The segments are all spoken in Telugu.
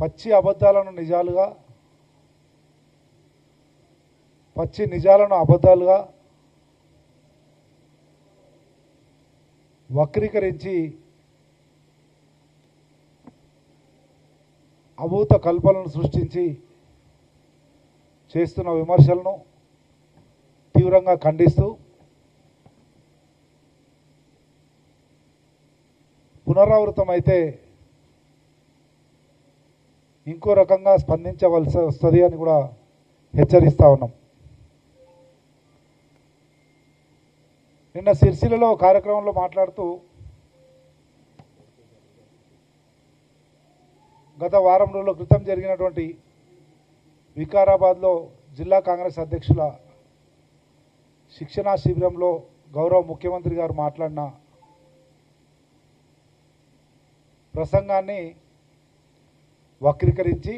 పచ్చి అబద్ధాలను నిజాలుగా, పచ్చి నిజాలను అబద్ధాలుగా వక్రీకరించి అభూత కల్పనలను సృష్టించి చేస్తున్న విమర్శలను తీవ్రంగా ఖండిస్తూ పునరావృతమైతే ఇంకో రకంగా స్పందించవలసి వస్తుంది అని కూడా హెచ్చరిస్తూ ఉన్నాం. నిన్న సిరిసిల్లలో కార్యక్రమంలో మాట్లాడుతూ గత వారం రోజుల క్రితం జరిగినటువంటి వికారాబాద్లో జిల్లా కాంగ్రెస్ అధ్యక్షుల శిక్షణా శిబిరంలో గౌరవ ముఖ్యమంత్రి గారు మాట్లాడిన ప్రసంగాన్ని వక్రీకరించి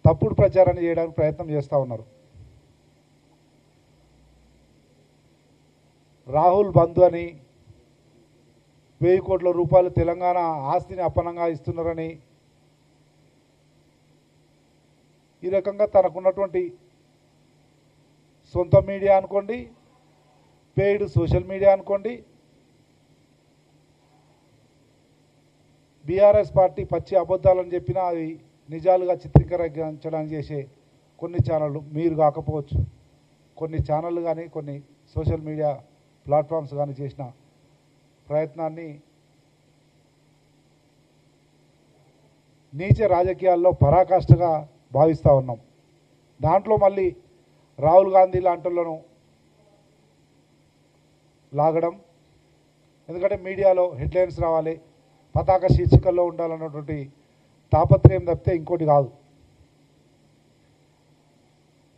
తప్పుడు ప్రచారాన్ని చేయడానికి ప్రయత్నం చేస్తూ ఉన్నారు. రాహుల్ బంధు అని 1000 కోట్ల రూపాయలు తెలంగాణ ఆస్తిని అప్పనంగా ఇస్తున్నారని ఈ రకంగా తనకున్నటువంటి సొంత మీడియా అనుకోండి, పెయిడ్ సోషల్ మీడియా అనుకోండి, బీఆర్ఎస్ పార్టీ పచ్చి అబద్ధాలని చెప్పినా అవి నిజాలుగా చిత్రీకరించడానికి చేసే కొన్ని ఛానళ్ళు, మీరు కాకపోవచ్చు కొన్ని ఛానళ్ళు కానీ కొన్ని సోషల్ మీడియా ప్లాట్ఫామ్స్ కానీ చేసిన ప్రయత్నాన్ని నీచ రాజకీయాల్లో పరాకాష్ఠగా భావిస్తూ ఉన్నాం. దాంట్లో మళ్ళీ రాహుల్ గాంధీ లాంటిలను లాగడం, ఎందుకంటే మీడియాలో హెడ్లైన్స్ రావాలి, పతాక శీర్షికల్లో ఉండాలన్నటువంటి తాపత్రయం తప్పితే ఇంకోటి కాదు.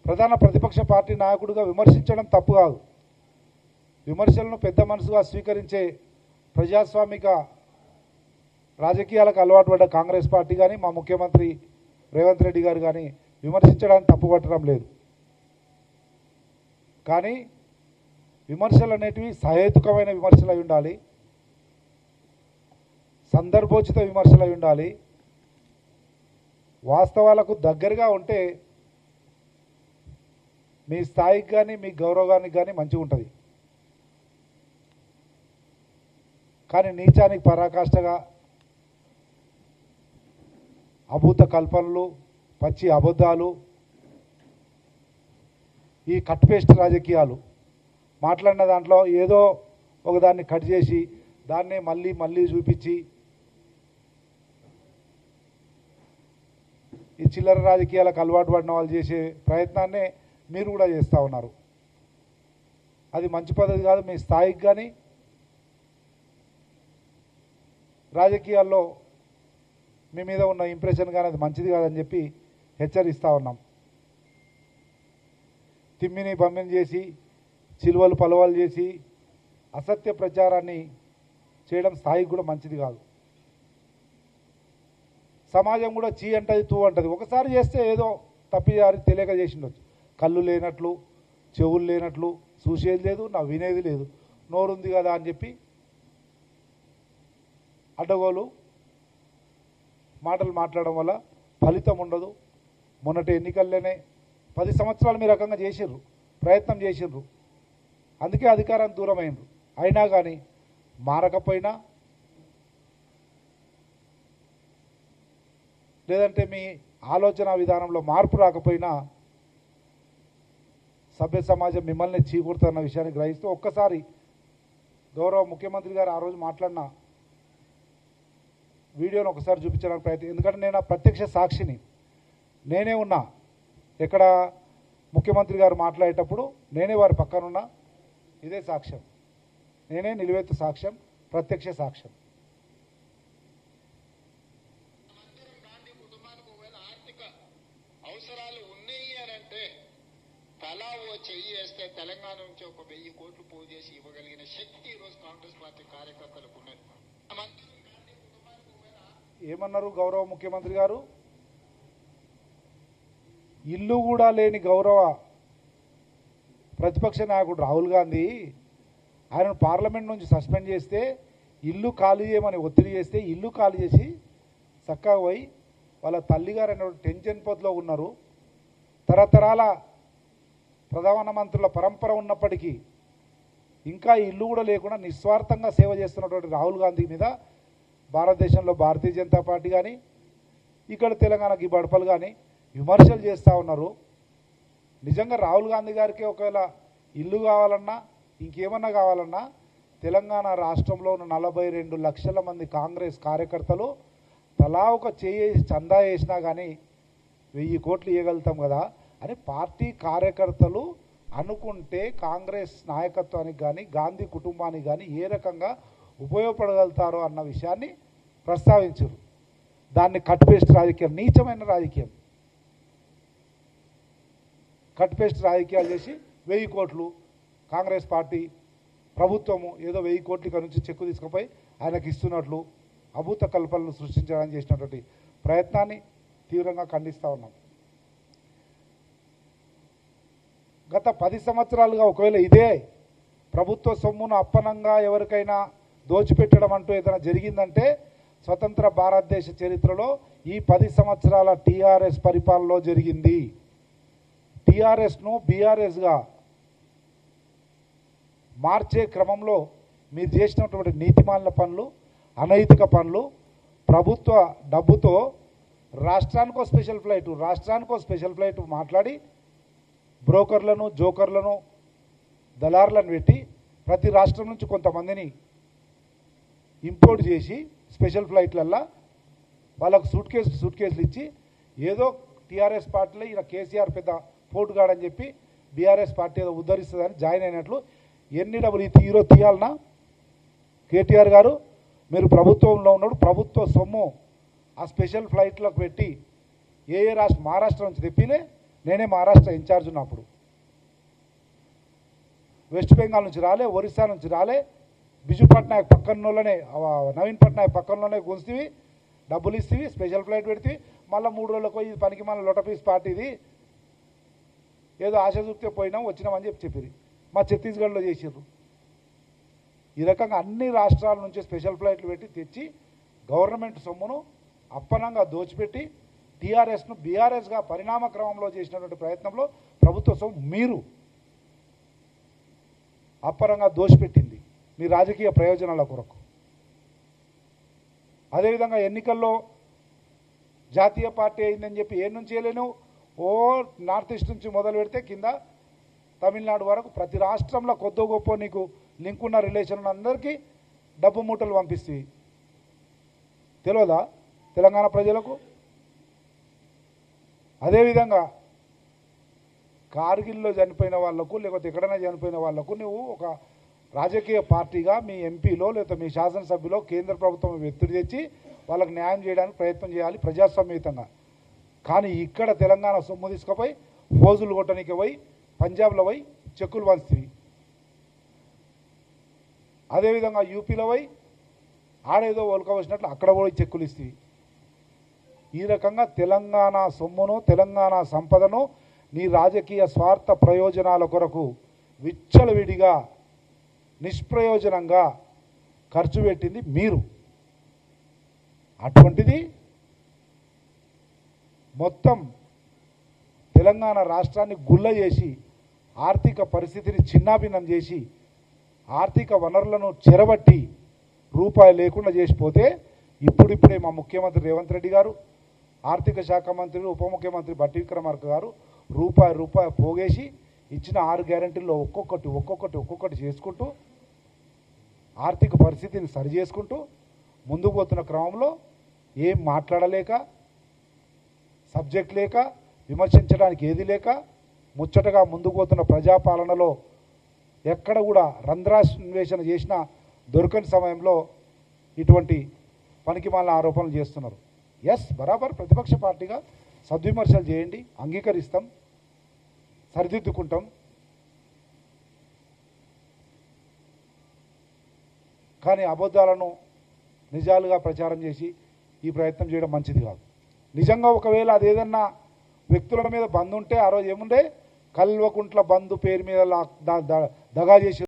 ప్రధాన ప్రతిపక్ష పార్టీ నాయకుడిగా విమర్శించడం తప్పు కాదు. విమర్శలను పెద్ద మనసుగా స్వీకరించే ప్రజాస్వామిక రాజకీయాలకు అలవాటు పడ్డ కాంగ్రెస్ పార్టీ కానీ మా ముఖ్యమంత్రి రేవంత్ రెడ్డి గారు కానీ విమర్శించడానికి తప్పు పట్టడం లేదు. కానీ విమర్శలు అనేటివి సహేతుకమైన విమర్శలు అయి ఉండాలి, సందర్భోచిత విమర్శలు అయి ఉండాలి, వాస్తవాలకు దగ్గరగా ఉంటే మీ స్థాయికి కానీ మీ గౌరవానికి కానీ మంచిగా ఉంటుంది. కానీ నీచానికి పరాకాష్ఠగా అభూత కల్పనలు, పచ్చి అబద్ధాలు, ఈ కట్ పేస్ట్ రాజకీయాలు మాట్లాడిన దాంట్లో ఏదో ఒకదాన్ని కట్ చేసి దాన్నే మళ్ళీ మళ్ళీ చూపించి ఈ చిల్లర రాజకీయాలకు అలవాటు పడిన వాళ్ళు చేసే ప్రయత్నాన్నే మీరు కూడా చేస్తూ ఉన్నారు. అది మంచి పద్ధతి కాదు. మీ స్థాయికి కానీ రాజకీయాల్లో మీ మీద ఉన్న ఇంప్రెషన్ కానీ అది మంచిది కాదని చెప్పి హెచ్చరిస్తూ ఉన్నాం. తిమ్మిని బమ్మిని చేసి చిలువలు పలువలు చేసి అసత్య ప్రచారాన్ని చేయడం స్థాయికి కూడా మంచిది కాదు. సమాజం కూడా చీ అంటది, తూ అంటది. ఒకసారి చేస్తే ఏదో తప్పిదారి తెలియక చేసిండొచ్చు. కళ్ళు లేనట్లు, చెవులు లేనట్లు, చూసేది లేదు, నా వినేది లేదు, నోరుంది కదా అని చెప్పి అడ్డగోలు మాటలు మాట్లాడడం వల్ల ఫలితం ఉండదు. మొన్నటి ఎన్నికల్లోనే 10 సంవత్సరాలు మీ రకంగా చేసిర్రు, ప్రయత్నం చేసిర్రు, అందుకే అధికారానికి దూరం అయినరు. అయినా కానీ మారకపోయినా లేదంటే మీ ఆలోచన విధానంలో మార్పు రాకపోయినా సభ్య సమాజం మిమ్మల్ని చీకొడుతున్న విషయాన్ని గ్రహిస్తూ ఒక్కసారి గౌరవ ముఖ్యమంత్రి గారు ఆ రోజు మాట్లాడిన వీడియోను ఒకసారి చూపించడానికి ప్రయత్నం, ఎందుకంటే నేను ప్రత్యక్ష సాక్షిని, నేనే ఉన్నా ఎక్కడ ముఖ్యమంత్రి గారు మాట్లాడేటప్పుడు నేనే వారి పక్కనున్నా, ఇదే సాక్ష్యం, నేనే నిలువెత్తు సాక్ష్యం, ప్రత్యక్ష సాక్ష్యం. అవసరాలు ఉన్నాయి అని అంటే తలా ఓ చెయ్యి వేస్తే తెలంగాణ నుంచి ఒక 1000 కోట్లు పోగు చేసి ఇవ్వగలిగిన శక్తి ఈరోజు కాంగ్రెస్ పార్టీ కార్యకర్తలకు ఉన్నది. ఏమన్నారు గౌరవ ముఖ్యమంత్రి గారు? ఇల్లు కూడా లేని గౌరవ ప్రతిపక్ష నాయకుడు రాహుల్ గాంధీ ఆయనను పార్లమెంట్ నుంచి సస్పెండ్ చేస్తే ఇల్లు ఖాళీ చేయమని ఒత్తిడి చేస్తే ఇల్లు ఖాళీ చేసి చక్కగా పోయి వాళ్ళ తల్లిగారు అనేటువంటి టెన్షన్ పొద్దులో ఉన్నారు. తరతరాల ప్రధానమంత్రుల పరంపర ఉన్నప్పటికీ ఇంకా ఇల్లు కూడా లేకుండా నిస్వార్థంగా సేవ చేస్తున్నటువంటి రాహుల్ గాంధీ మీద భారతదేశంలో భారతీయ జనతా పార్టీ కానీ ఇక్కడ తెలంగాణకి బడపలు కానీ విమర్శలు చేస్తూ ఉన్నారు. నిజంగా రాహుల్ గాంధీ గారికి ఒకవేళ ఇల్లు కావాలన్నా ఇంకేమన్నా కావాలన్నా తెలంగాణ రాష్ట్రంలో ఉన్న 42 లక్షల మంది కాంగ్రెస్ కార్యకర్తలు తలా ఒక చేసి చందా వేసినా కానీ 1000 కోట్లు ఇవ్వగలుగుతాం కదా అని పార్టీ కార్యకర్తలు అనుకుంటే కాంగ్రెస్ నాయకత్వానికి కానీ గాంధీ కుటుంబానికి కానీ ఏ రకంగా ఉపయోగపడగలుగుతారో అన్న విషయాన్ని ప్రస్తావించారు. దాన్ని కట్ పేస్ట్ రాజకీయం, నీచమైన రాజకీయం, కట్ పేస్ట్ రాజకీయాలు చేసి 1000 కోట్లు కాంగ్రెస్ పార్టీ ప్రభుత్వము ఏదో 1000 కోట్ల ఇక్కడ నుంచి చెక్కు తీసుకుపోయి ఆయనకు ఇస్తున్నట్లు అభూత కల్పనలు సృష్టించడానికి చేసినటువంటి ప్రయత్నాన్ని తీవ్రంగా ఖండిస్తూ ఉన్నాం. గత 10 సంవత్సరాలుగా ఒకవేళ ఇదే ప్రభుత్వ సొమ్మును అప్పనంగా ఎవరికైనా దోచిపెట్టడం అంటూ ఏదైనా జరిగిందంటే స్వతంత్ర భారతదేశ చరిత్రలో ఈ 10 సంవత్సరాల టీఆర్ఎస్ పరిపాలనలో జరిగింది. టీఆర్ఎస్ను బీఆర్ఎస్గా మార్చే క్రమంలో మీరు చేసినటువంటి నీతిమాలిన పనులు, అనైతిక పనులు, ప్రభుత్వ డబ్బుతో రాష్ట్రానికో స్పెషల్ ఫ్లైట్ మాట్లాడి బ్రోకర్లను, జోకర్లను, దళారులను పెట్టి ప్రతి రాష్ట్రం నుంచి కొంతమందిని ఇంపోర్ట్ చేసి స్పెషల్ ఫ్లైట్లల్లో వాళ్ళకు సూట్ కేసులు ఇచ్చి ఏదో టీఆర్ఎస్ పార్టీలో ఈయన కేసీఆర్ పెద్ద పోటుగాడని చెప్పి బీఆర్ఎస్ పార్టీ ఏదో ఉద్ధరిస్తుందని జాయిన్ అయినట్లు ఎన్ని డబ్బులు తీయాలన్నా కేటీఆర్ గారు మీరు ప్రభుత్వంలో ఉన్నాడు, ప్రభుత్వ సొమ్ము ఆ స్పెషల్ ఫ్లైట్లకు పెట్టి ఏ రాష్ట్రం, మహారాష్ట్ర నుంచి తెప్పిలే, నేనే మహారాష్ట్ర ఇన్ఛార్జ్ ఉన్నప్పుడు, వెస్ట్ బెంగాల్ నుంచి రాలే, ఒరిస్సా నుంచి రాలే, బిజు పట్నాయక్ పక్కనలోనే, నవీన్ పట్నాయక్ పక్కనలోనే గుంచివి, డబ్బులు ఇస్తేవి, స్పెషల్ ఫ్లైట్ పెడితే మళ్ళీ 3 రోజులకు ఇది పనికి మన లొటపీస్ పార్టీది ఏదో ఆశ చూపితే పోయినాం వచ్చినామని చెప్పిరి. మా ఛత్తీస్గఢ్లో చేసిర్రు. ఈ రకంగా అన్ని రాష్ట్రాల నుంచి స్పెషల్ ఫ్లైట్లు పెట్టి తెచ్చి గవర్నమెంట్ సొమ్మును అప్పనంగా దోచిపెట్టి టీఆర్ఎస్ను బీఆర్ఎస్గా పరిణామ క్రమంలో చేసినటువంటి ప్రయత్నంలో ప్రభుత్వ సొమ్ము మీరు అప్పనంగా దోచిపెట్టింది మీ రాజకీయ ప్రయోజనాల కొరకు. అదేవిధంగా ఎన్నికల్లో జాతీయ పార్టీ అయిందని చెప్పి ఏ నుంచి చేయలేను, ఓ నార్త్ ఈస్ట్ నుంచి మొదలు పెడితే కింద తమిళనాడు వరకు ప్రతి రాష్ట్రంలో కొద్దో గొప్ప నీకు లింక్ ఉన్న రిలేషన్ ఉన్న అందరికీ డబ్బు మూటలు పంపిస్తుంది. తెలియదా తెలంగాణ ప్రజలకు? అదేవిధంగా కార్గిల్లో చనిపోయిన వాళ్లకు లేకపోతే ఎక్కడైనా చనిపోయిన వాళ్లకు నువ్వు ఒక రాజకీయ పార్టీగా మీ ఎంపీలో లేకపోతే మీ శాసనసభ్యులో కేంద్ర ప్రభుత్వం ఒత్తిడి తెచ్చి వాళ్ళకు న్యాయం చేయడానికి ప్రయత్నం చేయాలి ప్రజాస్వామ్యయుతంగా. కానీ ఇక్కడ తెలంగాణ సొమ్ము తీసుకుపోయి ఫోజులు కొట్టడానికి పోయి పంజాబ్లో పోయి చెక్కులు పంచుతుంది. అదేవిధంగా యూపీలో పోయి ఆడేదో ఒలకవచ్చినట్లు అక్కడ పోయి చెక్కులు ఇస్తుంది. ఈ రకంగా తెలంగాణ సొమ్మును, తెలంగాణ సంపదను నీ రాజకీయ స్వార్థ ప్రయోజనాల కొరకు విచ్చలవిడిగా నిష్ప్రయోజనంగా ఖర్చు పెట్టింది మీరు. అటువంటిది మొత్తం తెలంగాణ రాష్ట్రాన్ని గుల్ల చేసి ఆర్థిక పరిస్థితిని చిన్నాభిన్నం చేసి ఆర్థిక వనరులను చెరబట్టి రూపాయి లేకుండా చేసిపోతే ఇప్పుడిప్పుడే మా ముఖ్యమంత్రి రేవంత్ రెడ్డి గారు, ఆర్థిక శాఖ మంత్రి ఉప ముఖ్యమంత్రి బట్టి విక్రమార్క గారు రూపాయి పోగేసి ఇచ్చిన 6 గ్యారెంటీల్లో ఒక్కొక్కటి చేసుకుంటూ ఆర్థిక పరిస్థితిని సరి చేసుకుంటూ ముందుకు పోతున్న క్రమంలో ఏం మాట్లాడలేక, సబ్జెక్ట్ లేక, విమర్శించడానికి ఏది లేక ముచ్చటగా ముందుకు పోతున్న ప్రజాపాలనలో ఎక్కడ కూడా రంధ్రాన్వేషణ చేసినా దొరకని సమయంలో ఇటువంటి పనికిమాలిన ఆరోపణలు చేస్తున్నారు. ఎస్, బరాబర్ ప్రతిపక్ష పార్టీగా సద్విమర్శలు చేయండి, అంగీకరిస్తాం, సరిదిద్దుకుంటాం. కానీ అబద్ధాలను నిజాలుగా ప్రచారం చేసి ఈ ప్రయత్నం చేయడం మంచిది కాదు. నిజంగా ఒకవేళ అదేదన్నా వ్యక్తుల మీద బంద్ ఉంటే ఆ రోజు ఏముండే, కల్వకుంట్ల బంధు పేరు మీద దగా చేసి